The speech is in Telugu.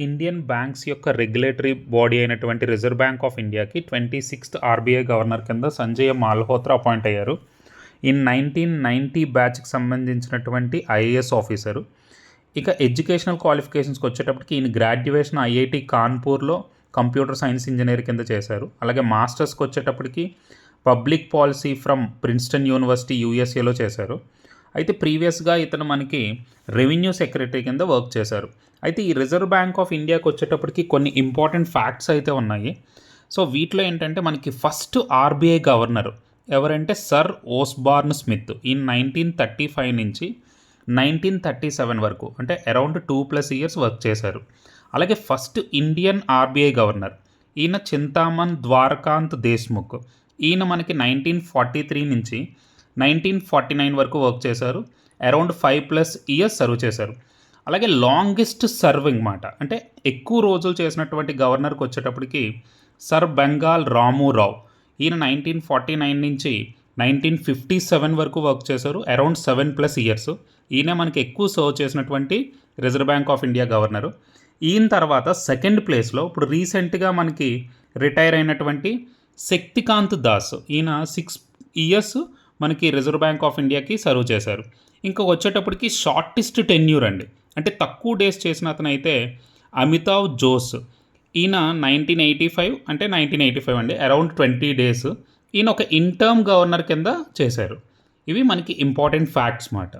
ఇండియన్ బ్యాంక్స్ యొక్క రెగ్యులేటరీ బాడీ అయినటువంటి రిజర్వ్ బ్యాంక్ ఆఫ్ ఇండియాకి 26th ఆర్బీఐ గవర్నర్ కింద సంజయ్ మాల్హోత్రా అపాయింట్ అయ్యారు. ఈ 1990 బ్యాచ్కి సంబంధించినటువంటి ఐఏఎస్ ఆఫీసరు. ఇక ఎడ్యుకేషనల్ క్వాలిఫికేషన్స్కి వచ్చేటప్పటికి ఈయన గ్రాడ్యుయేషన్ ఐఐటి కాన్పూర్లో కంప్యూటర్ సైన్స్ ఇంజనీర్ కింద చేశారు. అలాగే మాస్టర్స్కి వచ్చేటప్పటికి public policy from Princeton university యూఎస్ఏలో చేశారు. అయితే ప్రీవియస్గా ఇతను మనకి రెవెన్యూ సెక్రటరీ కింద వర్క్ చేశారు. అయితే ఈ రిజర్వ్ బ్యాంక్ ఆఫ్ ఇండియాకి వచ్చేటప్పటికి కొన్ని ఇంపార్టెంట్ ఫ్యాక్ట్స్ అయితే ఉన్నాయి. సో వీటిలో ఏంటంటే మనకి ఫస్ట్ ఆర్బీఐ గవర్నర్ ఎవరంటే సర్ ఓస్బార్న్ స్మిత్. ఈ 1935 నుంచి 1937 వరకు అంటే అరౌండ్ 2+ years వర్క్ చేశారు. అలాగే ఫస్ట్ ఇండియన్ ఆర్బీఐ గవర్నర్ ఈయన చింతామన్ ద్వారకాంత్ దేశ్ముఖ్. ఈయన మనకి 1943 నుంచి 1949 వరకు వర్క్ చేశారు. అరౌండ్ 5+ years సర్వ్ చేశారు. అలాగే లాంగెస్ట్ సర్వింగ్ మాట అంటే ఎక్కువ రోజులు చేసినటువంటి గవర్నర్కి వచ్చేటప్పటికి సర్ బెంగాల్ రామూరావు. ఈయన 1949 నుంచి 1957 వరకు వర్క్ చేశారు. Around 7+ years. ఈయన మనకి ఎక్కువ సర్వ్ చేసినటువంటి reserve bank of India governor. ఈయన తర్వాత సెకండ్ ప్లేస్లో ఇప్పుడు రీసెంట్గా మనకి రిటైర్ అయినటువంటి శక్తికాంత్ దాస్. ఈయన 6 years మనకి రిజర్వ్ బ్యాంక్ ఆఫ్ ఇండియాకి సర్వ్ చేశారు. ఇంకా వచ్చేటప్పటికి షార్టెస్ట్ టెన్యూర్ అండి అంటే తక్కువ డేస్ చేసిన అతను అయితే అమితావ్ జోస్. ఈయన 1985 అండి, అరౌండ్ 20 days. ఈయన ఒక ఇంటర్మ్ గవర్నర్ కింద చేశారు. ఇవి మనకి ఇంపార్టెంట్ ఫ్యాక్ట్స్ మాట.